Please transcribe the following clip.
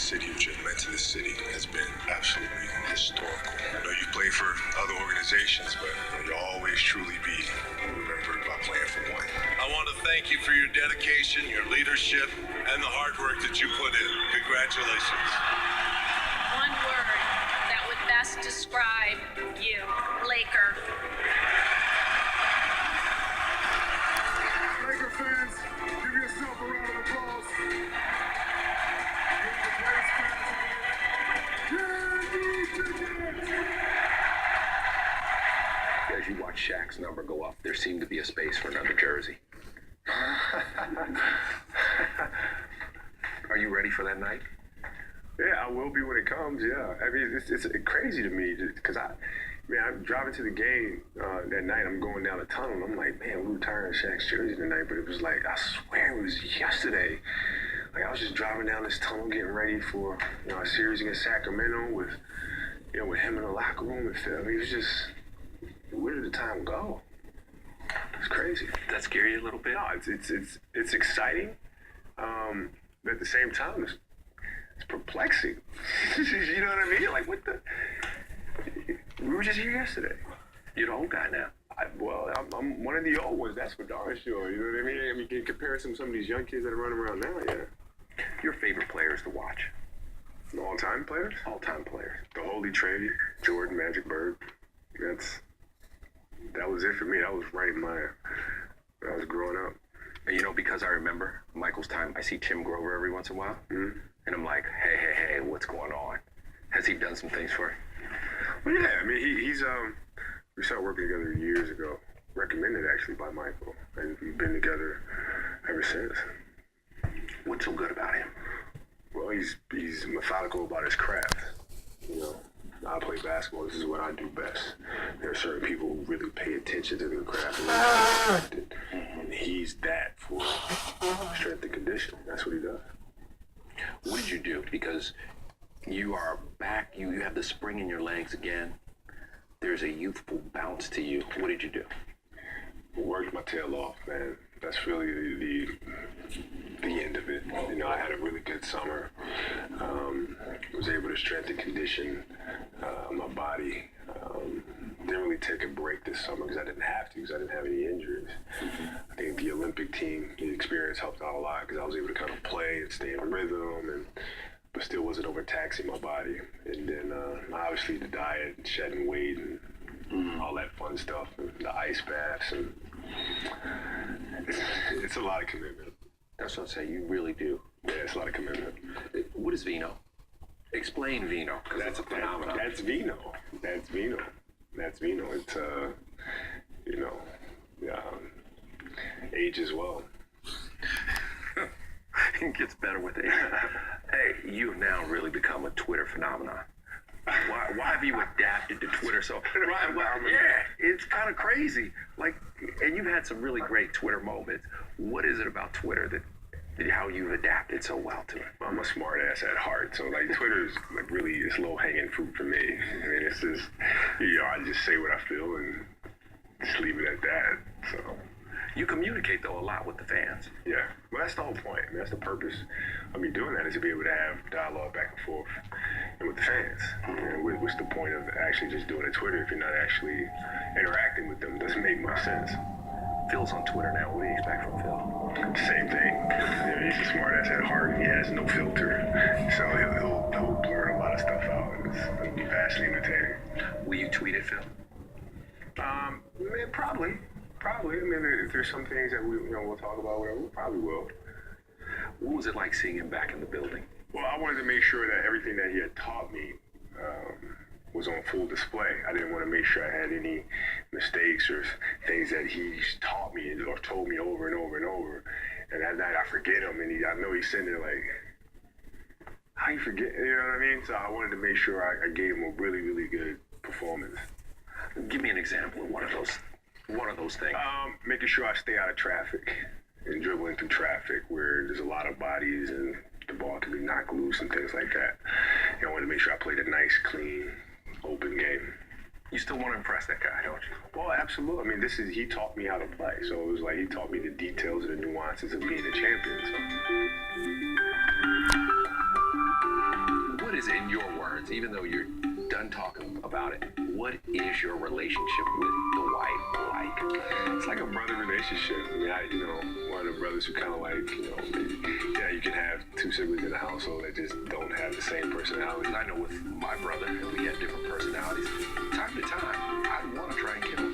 city of Jim meant to this city has been absolutely historical. I know you play for other organizations, but you'll always truly be remembered by playing for one. I want to thank you for your dedication, your leadership, and the hard work that you put in. Congratulations. One word that would best describe you, Laker. Laker fans, give yourself a round of applause. As you watch Shaq's number go up, there seemed to be a space for another jersey. Are you ready for that night? Yeah, I will be when it comes, yeah. I mean, it's crazy to me because I'm driving to the game that night. I'm going down the tunnel, and I'm like, man, we're retiring Shaq's jersey tonight. But it was like, I swear it was yesterday. Like, I was just driving down this tunnel getting ready for a series against Sacramento with him in the locker room. And Phil. It was just, where did the time go? It's crazy. Does that scare you a little bit? No, it's exciting. But at the same time, it's perplexing. You know what I mean? Like, what the? We were just here yesterday. You're the old guy now. I'm one of the old ones. That's for darn sure. You know what I mean? I mean, in comparison to some of these young kids that are running around now, yeah. Your favorite players to watch? All-time players? All-time players. The Holy Trinity, Jordan, Magic, Bird. That was it for me. That was right in when I was growing up. And because I remember Michael's time, I see Tim Grover every once in a while, and I'm like, hey, what's going on? Has he done some things for you? Well, yeah, I mean, he's we started working together years ago, recommended actually by Michael, and we've been together ever since. What's so good about him? Well, he's methodical about his craft. I play basketball. This is what I do best. There are certain people who really pay attention to their craft and he's that for strength and conditioning. That's what he does. What did you do? Because you are back. You have the spring in your legs again. There's a youthful bounce to you. What did you do? Worked my tail off, man. That's really the end of it. I had a really good summer. Was able to strengthen condition my body. Didn't really take a break this summer because I didn't have to, because I didn't have any injuries. I think the Olympic team, the experience helped out a lot because I was able to kind of play and stay in rhythm, but still wasn't overtaxing my body. And then obviously the diet, and shedding weight, and all that fun stuff, and the ice baths, and it's a lot of commitment. That's what I'm saying. You really do. Yeah, it's a lot of commitment. What is vino? Explain vino, because that's a phenomenon. That's vino. It's age as well. It gets better with age. Hey, you've now really become a Twitter phenomenon. Why have you adapted to Twitter so? Yeah, it's kind of crazy. And you've had some really great Twitter moments. What is it about Twitter that how you've adapted so well to it? I'm a smart ass at heart, so Twitter's really it's low hanging fruit for me. I mean, it's just I just say what I feel and just leave it at that. So you communicate though a lot with the fans. Yeah, well that's the whole point. I mean, that's the purpose of me doing that, is to be able to have dialogue back and forth with the fans. What's the point of actually just doing a Twitter if you're not actually interacting with them? It doesn't make much sense. Phil's on Twitter now. What do you expect from Phil? Same thing. He's a smart ass at heart. He has no filter, so he'll blur a lot of stuff out, and it'll be vastly entertaining. Will you tweet at Phil? Man, probably. I mean, if there's some things that we'll talk about, whatever, we probably will. What was it like seeing him back in the building? Well, I wanted to make sure that everything that he had taught me was on full display. I didn't want to make sure I had any mistakes or things that he's taught me or told me over and over and over. And that night I forget him, and I know he's sitting there like, how you forget? You know what I mean? So I wanted to make sure I gave him a really, really good performance. Give me an example of one of those things. Making sure I stay out of traffic and dribbling through traffic where there's a lot of bodies and the ball can be knocked loose and things like that. I wanted to make sure I played a nice, clean, open game. You still want to impress that guy, don't you? Well, absolutely. I mean, he taught me how to play. So it was like he taught me the details and the nuances of being a champion. So. Even though you're done talking about it, what is your relationship with the wife like? It's like a brother relationship. I mean, one of the brothers who kind of like, yeah, you can have two siblings in a household that just don't have the same personality. I know with my brother, we have different personalities. Time to time, I want to try and get